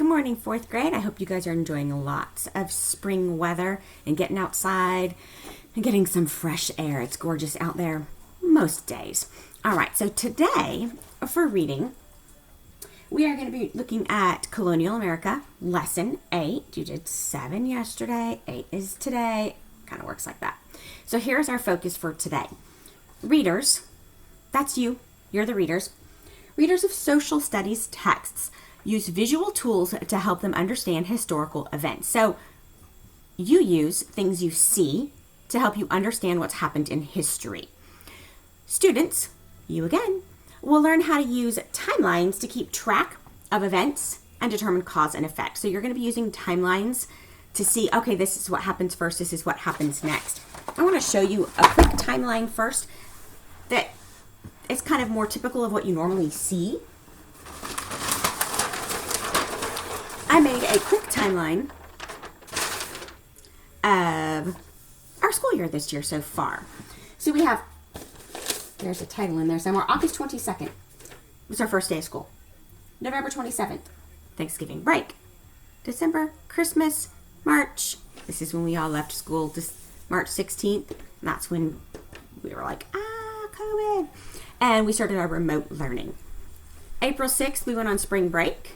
morning, fourth grade. I hope you guys are enjoying lots of spring weather and getting outside and getting some fresh air. It's gorgeous out there most days. All right, so today for reading, we are going to be looking at Colonial America, Lesson 8. You did 7 yesterday, 8 is today. Kind of works like that. So here's our focus for today. Readers, that's you. You're the readers. Readers of social studies texts use visual tools to help them understand historical events. So you use things you see to help you understand what's happened in history. Students, you again, will learn how to use timelines to keep track of events and determine cause and effect. So you're going to be using timelines to see, okay, this is what happens first, this is what happens next. I want to show you a quick timeline first that is kind of more typical of what you normally see. I made a quick timeline of our school year this year so far. So we have, there's a title in there somewhere, August 22nd was our first day of school. November 27th, Thanksgiving break. December, Christmas, March. This is when we all left school, March 16th. And that's when we were like, COVID. And we started our remote learning. April 6th, we went on spring break.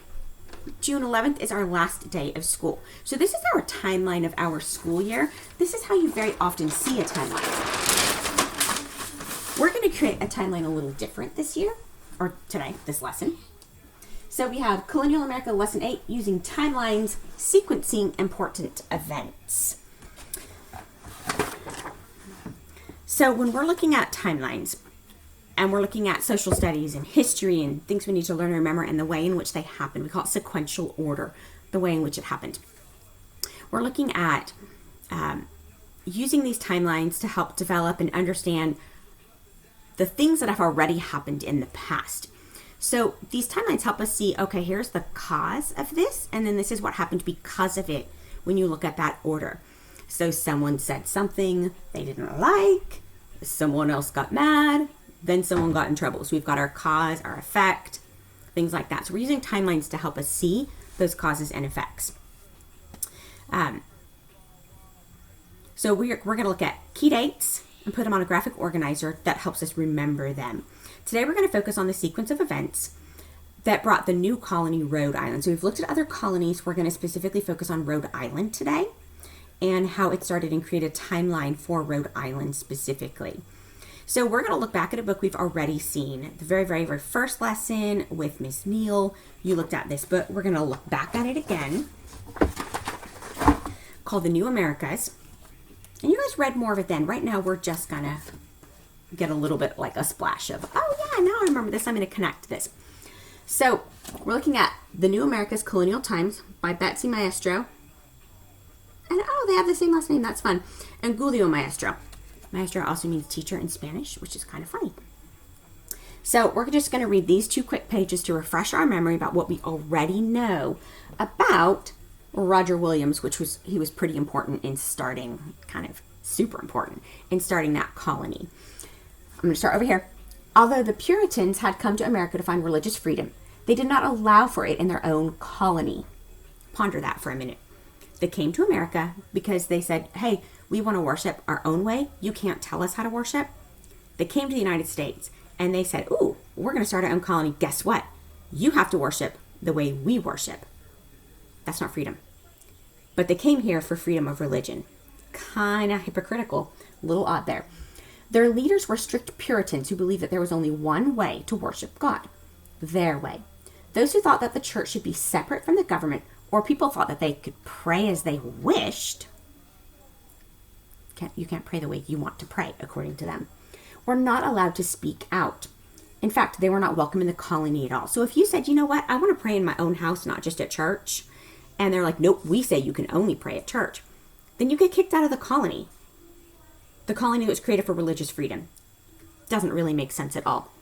June 11th is our last day of school. So this is our timeline of our school year. This is how you very often see a timeline. We're going to create a timeline a little different this year, or today, this lesson. So we have Colonial America Lesson 8, using timelines, sequencing important events. So when we're looking at timelines, and we're looking at social studies and history and things we need to learn and remember and the way in which they happen. We call it sequential order, the way in which it happened. We're looking at using these timelines to help develop and understand the things that have already happened in the past. So these timelines help us see, okay, here's the cause of this, and then this is what happened because of it when you look at that order. So someone said something they didn't like, someone else got mad, then someone got in trouble. So we've got our cause, our effect, things like that. So we're using timelines to help us see those causes and effects. So we're going to look at key dates and put them on a graphic organizer that helps us remember them. Today we're going to focus on the sequence of events that brought the new colony, Rhode Island. So we've looked at other colonies. We're going to specifically focus on Rhode Island today and how it started and create a timeline for Rhode Island specifically. So we're going to look back at a book we've already seen. The very, very, very first lesson with Miss Neal, you looked at this book. We're going to look back at it again, called The New Americas. And you guys read more of it then. Right now, we're just going to get a little bit like a splash of, oh yeah, now I remember this. I'm going to connect this. So we're looking at The New Americas, Colonial Times by Betsy Maestro. And oh, they have the same last name. That's fun. And Julio Maestro. Maestro also means teacher in Spanish, which is kind of funny. So we're just going to read these 2 quick pages to refresh our memory about what we already know about Roger Williams, he was pretty important in starting, kind of super important, in starting that colony. I'm going to start over here. Although the Puritans had come to America to find religious freedom, they did not allow for it in their own colony. Ponder that for a minute. They came to America because they said, hey, we want to worship our own way. You can't tell us how to worship. They came to the United States and they said, ooh, we're going to start our own colony. Guess what? You have to worship the way we worship. That's not freedom. But they came here for freedom of religion. Kind of hypocritical. A little odd there. Their leaders were strict Puritans who believed that there was only one way to worship God. Their way. Those who thought that the church should be separate from the government, or people thought that they could pray as they wished. You can't pray the way you want to pray, according to them, were not allowed to speak out. In fact, they were not welcome in the colony at all. So if you said, you know what, I want to pray in my own house, not just at church, and they're like, nope, we say you can only pray at church, then you get kicked out of the colony. The colony was created for religious freedom. Doesn't really make sense at all.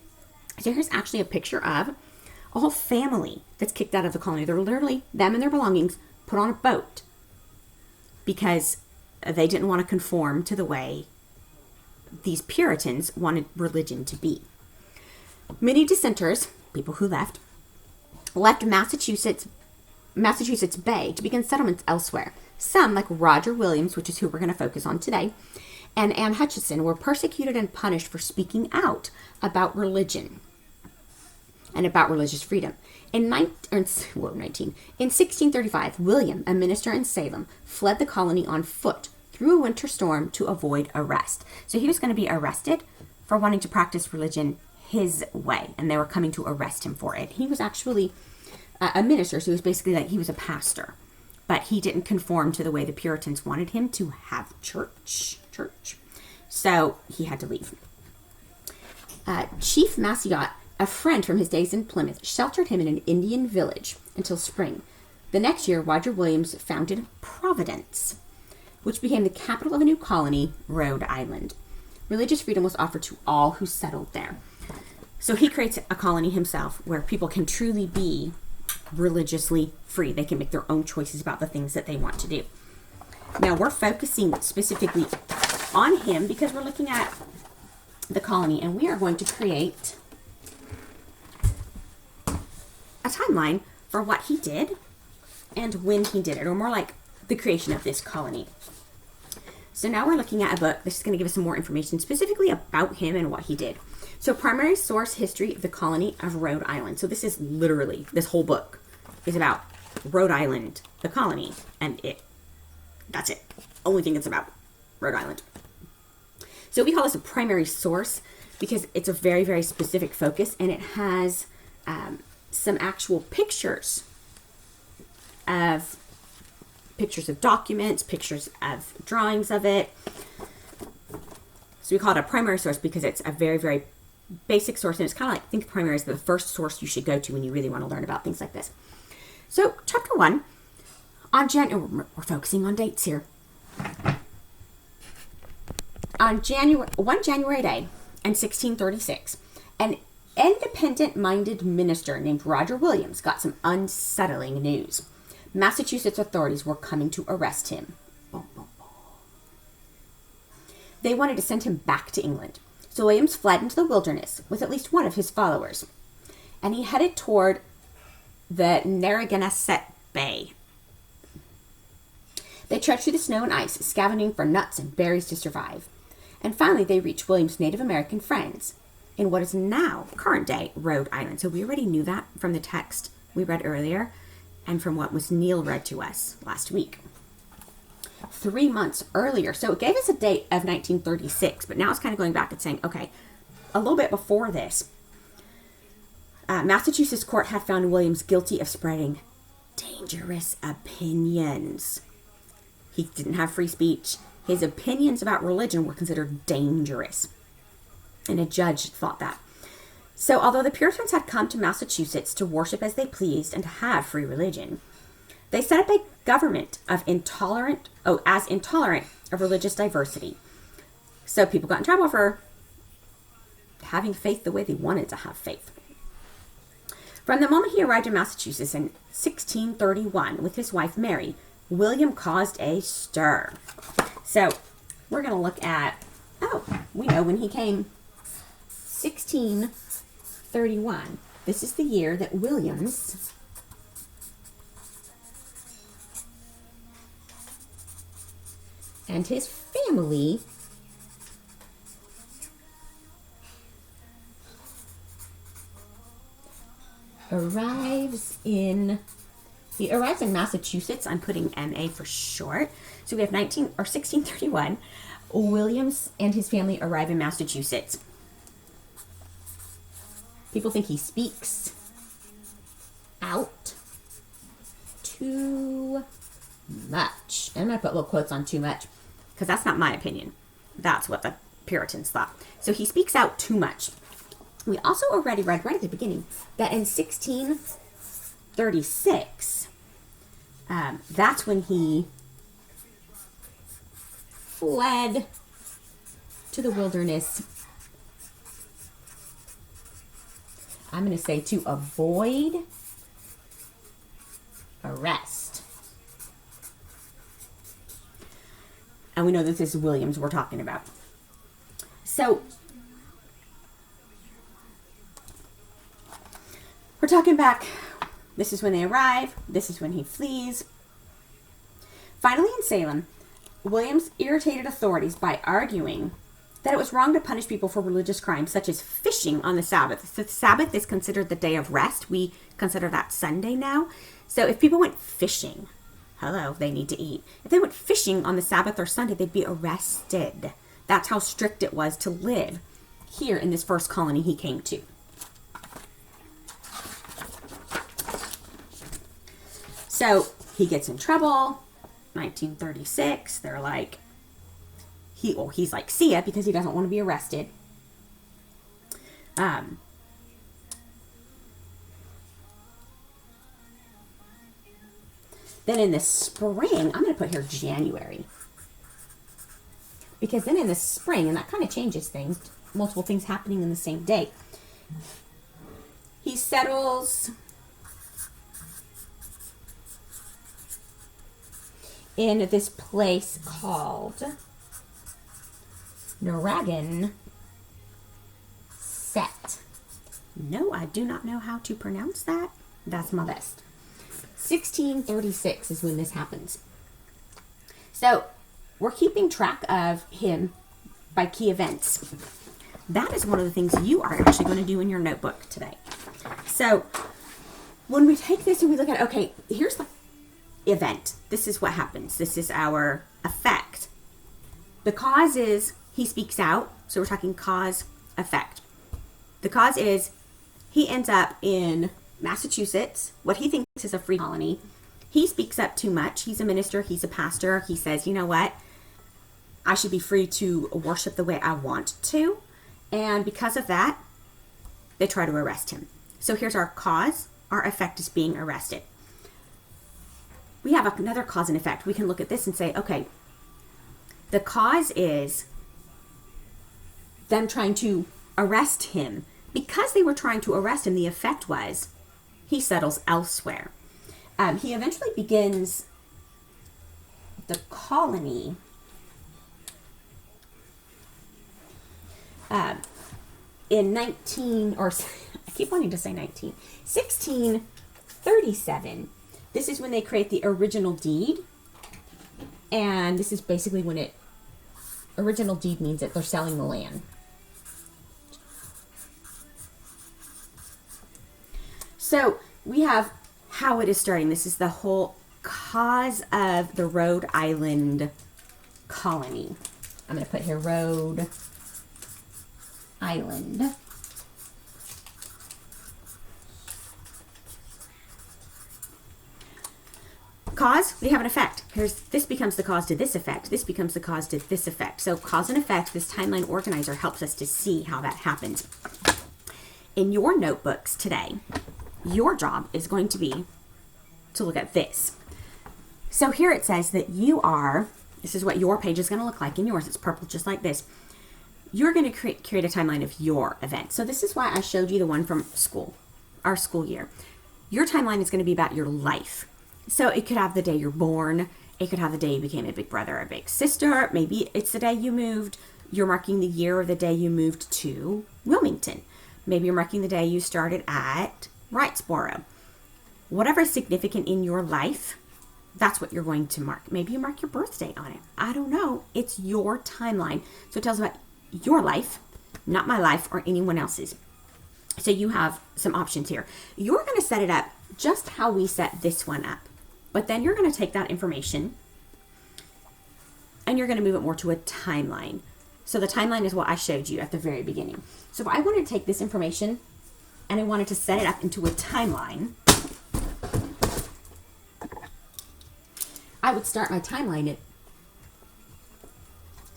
So here's actually a picture of a whole family that's kicked out of the colony. They're literally, them and their belongings, put on a boat because they didn't want to conform to the way these Puritans wanted religion to be. Many dissenters, people who left Massachusetts Massachusetts Bay to begin settlements elsewhere. Some, like Roger Williams, which is who we're going to focus on today, and Anne Hutchinson, were persecuted and punished for speaking out about religion and about religious freedom. In 1635, William, a minister in Salem, fled the colony on foot through a winter storm to avoid arrest. So he was going to be arrested for wanting to practice religion his way, and they were coming to arrest him for it. He was actually a minister, so he was basically like, he was a pastor, but he didn't conform to the way the Puritans wanted him to have church. So he had to leave. Chief Maciot, a friend from his days in Plymouth, sheltered him in an Indian village until spring. The next year, Roger Williams founded Providence, which became the capital of a new colony, Rhode Island. Religious freedom was offered to all who settled there. So he creates a colony himself where people can truly be religiously free. They can make their own choices about the things that they want to do. Now, we're focusing specifically on him because we're looking at the colony, and we are going to create a timeline for what he did and when he did it, or more like the creation of this colony. So now we're looking at a book that's going to give us some more information specifically about him and what he did. So primary source, history of the colony of Rhode Island. So this is literally, this whole book is about Rhode Island, the colony, and that's it. Only thing it's about, Rhode Island. So we call this a primary source because it's a very, very specific focus, and it has some actual pictures of documents, pictures of drawings of it. So we call it a primary source because it's a very, very basic source, and it's kind of like, think primary is the first source you should go to when you really want to learn about things like this. So chapter 1, we're focusing on dates here. On January day in 1636, an independent-minded minister named Roger Williams got some unsettling news. Massachusetts authorities were coming to arrest him. They wanted to send him back to England. So Williams fled into the wilderness with at least one of his followers. And he headed toward the Narragansett Bay. They trekked through the snow and ice, scavenging for nuts and berries to survive. And finally, they reached Williams' Native American friends in what is now, current day, Rhode Island. So we already knew that from the text we read earlier and from what was Neil read to us last week. 3 months earlier. So it gave us a date of 1936, but now it's kind of going back and saying, okay, a little bit before this, Massachusetts court had found Williams guilty of spreading dangerous opinions. He didn't have free speech. His opinions about religion were considered dangerous. And a judge thought that. So although the Puritans had come to Massachusetts to worship as they pleased and to have free religion, they set up a government of intolerant of religious diversity. So people got in trouble for having faith the way they wanted to have faith. From the moment he arrived in Massachusetts in 1631 with his wife Mary, William caused a stir. So we're going to look at, we know when he came, 1631. This is the year that Williams and his family arrives in Massachusetts. I'm putting MA for short. So we have 1631. Williams and his family arrive in Massachusetts. People think he speaks out too much. And I'm going to put little quotes on too much because that's not my opinion. That's what the Puritans thought. So he speaks out too much. We also already read right at the beginning that in 1636, that's when he fled to the wilderness. I'm going to say to avoid arrest. And we know that this is Williams we're talking about. So we're talking back This is when they arrive. This is when he flees. Finally, in Salem, Williams irritated authorities by arguing that it was wrong to punish people for religious crimes such as fishing on the Sabbath. So the Sabbath is considered the day of rest. We consider that Sunday now. So if people went fishing, hello, they need to eat. If they went fishing on the Sabbath or Sunday, they'd be arrested. That's how strict it was to live here in this first colony he came to. So he gets in trouble. 1936, they're like, he's like, see ya, because he doesn't want to be arrested. Then in the spring, I'm going to put here January. Because then in the spring, and that kind of changes things, multiple things happening in the same day, he settles in this place called Narragansett. No, I do not know how to pronounce that. That's my best. 1636 is when this happens. So we're keeping track of him by key events. That is one of the things you are actually going to do in your notebook today. So when we take this and we look at, okay, here's the event. This is what happens. This is our effect. The cause is he speaks out. So we're talking cause, effect. The cause is he ends up in Massachusetts, what he thinks is a free colony. He speaks up too much. He's a minister. He's a pastor. He says, you know what? I should be free to worship the way I want to. And because of that, they try to arrest him. So here's our cause. Our effect is being arrested. We have another cause and effect. We can look at this and say, okay, the cause is them trying to arrest him. Because they were trying to arrest him, the effect was he settles elsewhere. He eventually begins the colony in 1637. This is when they create the original deed. And this is basically when original deed means that they're selling the land. So we have how it is starting. This is the whole cause of the Rhode Island colony. I'm going to put here Rhode Island. Cause, we have an effect. This becomes the cause to this effect. This becomes the cause to this effect. So cause and effect, this timeline organizer helps us to see how that happens. In your notebooks today, your job is going to be to look at this. So here it says that this is what your page is going to look like in yours. It's purple just like this. You're going to create a timeline of your event. So this is why I showed you the one from school, our school year. Your timeline is going to be about your life. So it could have the day you're born. It could have the day you became a big brother or a big sister. Maybe it's the day you moved. You're marking the year of the day you moved to Wilmington. Maybe you're marking the day you started at Wrightsboro. Whatever is significant in your life, that's what you're going to mark. Maybe you mark your birthday on it. I don't know. It's your timeline. So it tells about your life, not my life or anyone else's. So you have some options here. You're going to set it up just how we set this one up. But then you're going to take that information and you're going to move it more to a timeline. So the timeline is what I showed you at the very beginning. So if I wanted to take this information and I wanted to set it up into a timeline, I would start my timeline at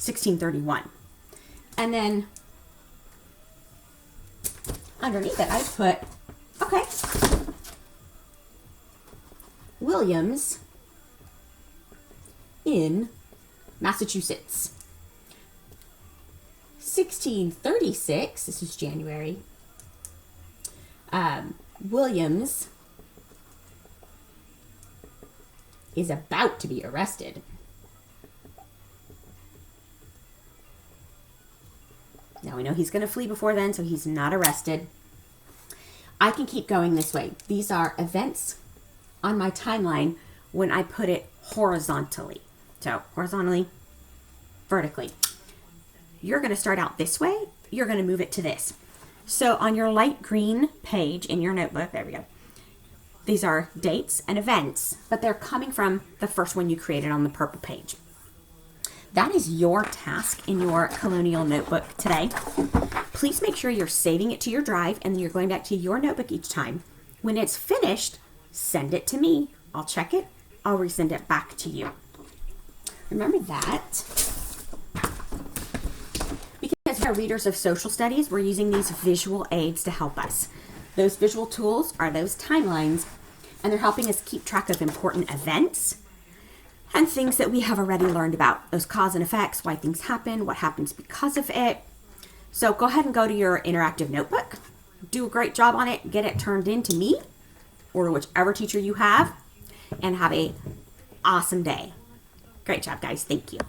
1631. And then underneath it, I put, okay, Williams in Massachusetts. 1636, this is January, Williams is about to be arrested. Now we know he's going to flee before then, so he's not arrested. I can keep going this way. These are events on my timeline when I put it horizontally. So horizontally, vertically. You're going to start out this way. You're going to move it to this. So on your light green page in your notebook, there we go. These are dates and events, but they're coming from the first one you created on the purple page. That is your task in your Colonial notebook today. Please make sure you're saving it to your drive and then you're going back to your notebook each time. When it's finished, send it to me. I'll check it. I'll resend it back to you. Remember that. Because we are readers of social studies, we're using these visual aids to help us. Those visual tools are those timelines, and they're helping us keep track of important events and things that we have already learned about. Those cause and effects, why things happen, what happens because of it. So go ahead and go to your interactive notebook. Do a great job on it. Get it turned in to me or whichever teacher you have, and have a awesome day. Great job, guys. Thank you.